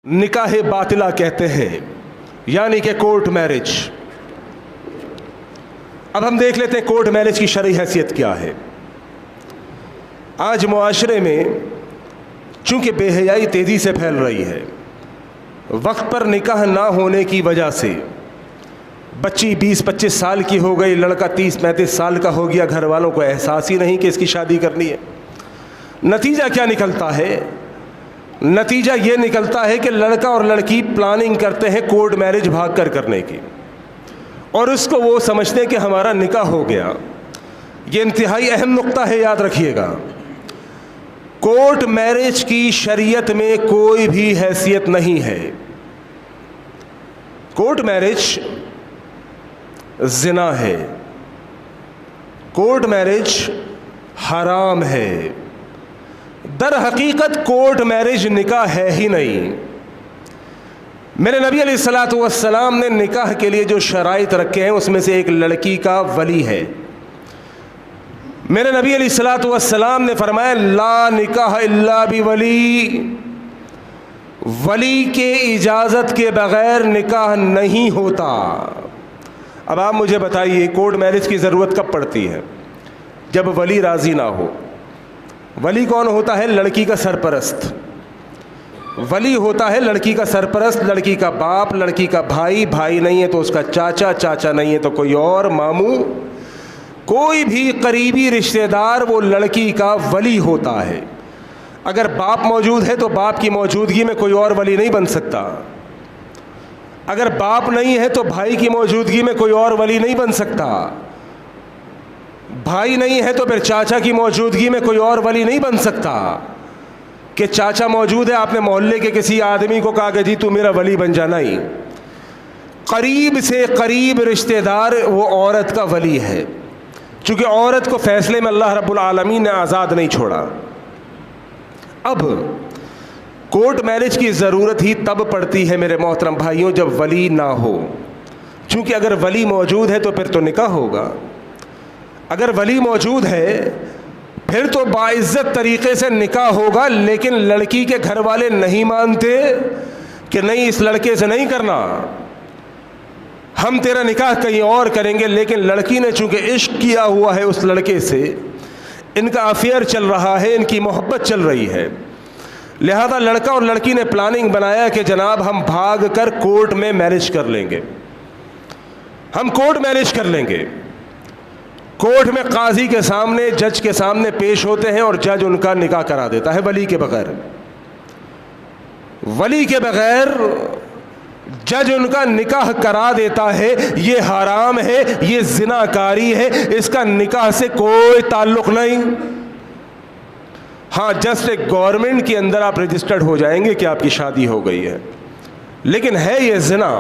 نکاح باطلہ کہتے ہیں، یعنی کہ کورٹ میرج۔ اب ہم دیکھ لیتے ہیں کورٹ میرج کی شرعی حیثیت کیا ہے۔ آج معاشرے میں چونکہ بے حیائی تیزی سے پھیل رہی ہے، وقت پر نکاح نہ ہونے کی وجہ سے بچی 20-25 سال کی ہو گئی، لڑکا 30-35 سال کا ہو گیا، گھر والوں کو احساس ہی نہیں کہ اس کی شادی کرنی ہے۔ نتیجہ کیا نکلتا ہے؟ نتیجہ یہ نکلتا ہے کہ لڑکا اور لڑکی پلاننگ کرتے ہیں کورٹ میرج بھاگ کر کرنے کی، اور اس کو وہ سمجھتے ہیں کہ ہمارا نکاح ہو گیا۔ یہ انتہائی اہم نقطہ ہے، یاد رکھیے گا۔ کورٹ میرج کی شریعت میں کوئی بھی حیثیت نہیں ہے۔ کورٹ میرج زنا ہے، کورٹ میرج حرام ہے۔ در حقیقت کورٹ میرج نکاح ہے ہی نہیں۔ میرے نبی علیہ الصلوۃ والسلام نے نکاح کے لیے جو شرائط رکھے ہیں اس میں سے ایک لڑکی کا ولی ہے۔ میرے نبی علیہ الصلوۃ والسلام نے فرمایا لا نکاح الا بولی، ولی کے اجازت کے بغیر نکاح نہیں ہوتا۔ اب آپ مجھے بتائیے کورٹ میرج کی ضرورت کب پڑتی ہے؟ جب ولی راضی نہ ہو۔ ولی کون ہوتا ہے؟ لڑکی کا سرپرست۔ ولی ہوتا ہے لڑکی کا سرپرست، لڑکی کا باپ، لڑکی کا بھائی، بھائی نہیں ہے تو اس کا چاچا، چاچا نہیں ہے تو کوئی اور ماموں، کوئی بھی قریبی رشتہ دار وہ لڑکی کا ولی ہوتا ہے۔ اگر باپ موجود ہے تو باپ کی موجودگی میں کوئی اور ولی نہیں بن سکتا۔ اگر باپ نہیں ہے تو بھائی کی موجودگی میں کوئی اور ولی نہیں بن سکتا۔ بھائی نہیں ہے تو پھر چاچا کی موجودگی میں کوئی اور ولی نہیں بن سکتا۔ کہ چاچا موجود ہے، آپ نے محلے کے کسی آدمی کو کہا کہ جی تو میرا ولی بن جانا ہی۔ قریب سے قریب رشتہ دار وہ عورت کا ولی ہے، چونکہ عورت کو فیصلے میں اللہ رب العالمین نے آزاد نہیں چھوڑا۔ اب کورٹ میرج کی ضرورت ہی تب پڑتی ہے میرے محترم بھائیوں جب ولی نہ ہو، چونکہ اگر ولی موجود ہے تو پھر تو نکاح ہوگا۔ اگر ولی موجود ہے پھر تو باعزت طریقے سے نکاح ہوگا، لیکن لڑکی کے گھر والے نہیں مانتے کہ نہیں اس لڑکے سے نہیں کرنا، ہم تیرا نکاح کہیں اور کریں گے۔ لیکن لڑکی نے چونکہ عشق کیا ہوا ہے اس لڑکے سے، ان کا افیئر چل رہا ہے، ان کی محبت چل رہی ہے، لہذا لڑکا اور لڑکی نے پلاننگ بنایا کہ جناب ہم بھاگ کر کورٹ میں میرج کر لیں گے، ہم کورٹ میرج کر لیں گے۔ کورٹ میں قاضی کے سامنے، جج کے سامنے پیش ہوتے ہیں اور جج ان کا نکاح کرا دیتا ہے ولی کے بغیر۔ ولی کے بغیر جج ان کا نکاح کرا دیتا ہے۔ یہ حرام ہے، یہ زنا کاری ہے، اس کا نکاح سے کوئی تعلق نہیں۔ ہاں جسٹ ایک گورنمنٹ کے اندر آپ رجسٹرڈ ہو جائیں گے کہ آپ کی شادی ہو گئی ہے، لیکن ہے یہ زنا،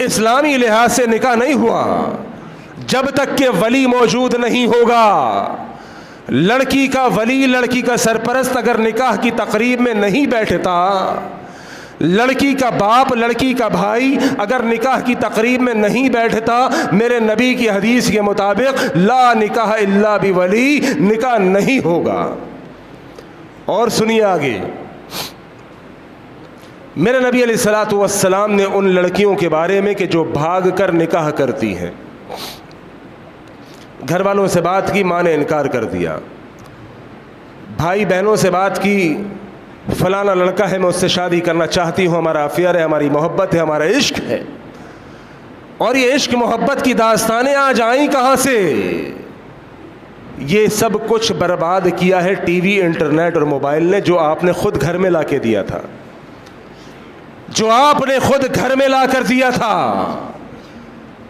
اسلامی لحاظ سے نکاح نہیں ہوا جب تک کہ ولی موجود نہیں ہوگا۔ لڑکی کا ولی، لڑکی کا سرپرست اگر نکاح کی تقریب میں نہیں بیٹھتا، لڑکی کا باپ، لڑکی کا بھائی اگر نکاح کی تقریب میں نہیں بیٹھتا، میرے نبی کی حدیث کے مطابق لا نکاح الا بولی، نکاح نہیں ہوگا۔ اور سنیے آگے، میرے نبی علیہ الصلوۃ والسلام نے ان لڑکیوں کے بارے میں کہ جو بھاگ کر نکاح کرتی ہیں، گھر والوں سے بات کی، ماں نے انکار کر دیا، بھائی بہنوں سے بات کی، فلانا لڑکا ہے میں اس سے شادی کرنا چاہتی ہوں، ہمارا افیئر ہے، ہماری محبت ہے، ہمارا عشق ہے، اور یہ عشق محبت کی داستانیں آج آئیں کہاں سے؟ یہ سب کچھ برباد کیا ہے ٹی وی، انٹرنیٹ اور موبائل نے، جو آپ نے خود گھر میں لا کے دیا تھا، جو آپ نے خود گھر میں لا کر دیا تھا۔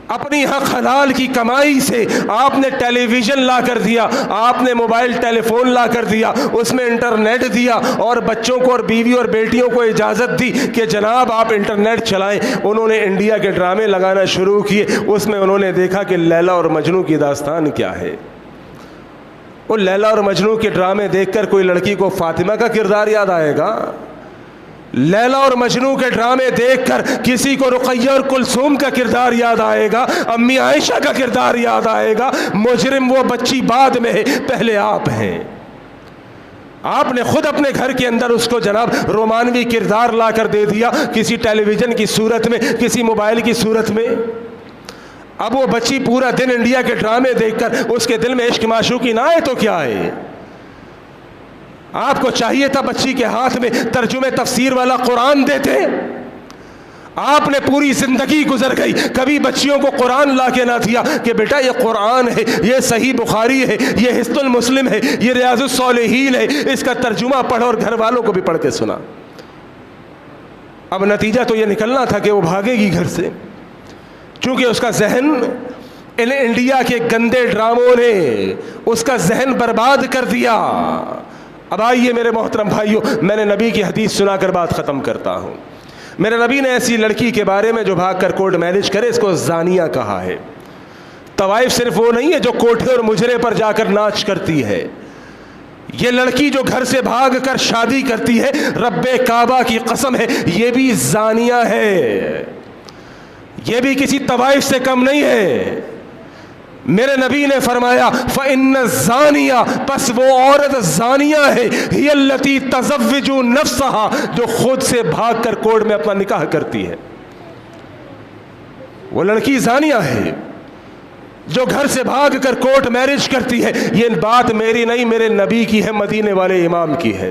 اپنی حق حلال کی کمائی سے آپ نے ٹیلی ویژن لا کر دیا، آپ نے موبائل ٹیلی فون لا کر دیا، اس میں انٹرنیٹ دیا، اور بچوں کو اور بیوی اور بیٹیوں کو اجازت دی کہ جناب آپ انٹرنیٹ چلائیں۔ انہوں نے انڈیا کے ڈرامے لگانا شروع کیے، اس میں انہوں نے دیکھا کہ لیلا اور مجنو کی داستان کیا ہے۔ وہ لیلا اور مجنو کے ڈرامے دیکھ کر کوئی لڑکی کو فاطمہ کا کردار یاد آئے گا؟ لیلا اور مجنو کے ڈرامے دیکھ کر کسی کو رقیہ اور کلثوم کا کردار یاد آئے گا؟ امی عائشہ کا کردار یاد آئے گا؟ مجرم وہ بچی بعد میں ہے، پہلے آپ ہیں۔ آپ نے خود اپنے گھر کے اندر اس کو جناب رومانوی کردار لا کر دے دیا، کسی ٹیلی ویژن کی صورت میں، کسی موبائل کی صورت میں۔ اب وہ بچی پورا دن انڈیا کے ڈرامے دیکھ کر اس کے دل میں عشق معشوقی نہ آئے تو کیا ہے؟ آپ کو چاہیے تھا بچی کے ہاتھ میں ترجمہ تفسیر والا قرآن دیتے۔ آپ نے پوری زندگی گزر گئی، کبھی بچیوں کو قرآن لا کے نہ دیا کہ بیٹا یہ قرآن ہے، یہ صحیح بخاری ہے، یہ حصن المسلم ہے، یہ ریاض الصالحین ہے، اس کا ترجمہ پڑھ اور گھر والوں کو بھی پڑھ کے سنا۔ اب نتیجہ تو یہ نکلنا تھا کہ وہ بھاگے گی گھر سے، چونکہ اس کا ذہن انڈیا کے گندے ڈراموں نے اس کا ذہن برباد کر دیا۔ اب آئیے میرے محترم بھائیوں، میں نے نبی کی حدیث سنا کر بات ختم کرتا ہوں۔ میرے نبی نے ایسی لڑکی کے بارے میں جو بھاگ کر کورٹ میرج کرے، اس کو زانیہ کہا ہے۔ طوائف صرف وہ نہیں ہے جو کوٹھے اور مجرے پر جا کر ناچ کرتی ہے، یہ لڑکی جو گھر سے بھاگ کر شادی کرتی ہے، رب کعبہ کی قسم ہے یہ بھی زانیہ ہے، یہ بھی کسی طوائف سے کم نہیں ہے۔ میرے نبی نے فرمایا فَإِنَّ الزَّانِيَةَ، پس وہ عورت زانیہ ہے، هِيَ الَّتِي تَزَوِّجُ نَفْسَهَا، جو خود سے بھاگ کر کورٹ میں اپنا نکاح کرتی ہے۔ وہ لڑکی زانیہ ہے جو گھر سے بھاگ کر کورٹ میرج کرتی ہے۔ یہ بات میری نہیں، میرے نبی کی ہے، مدینے والے امام کی ہے۔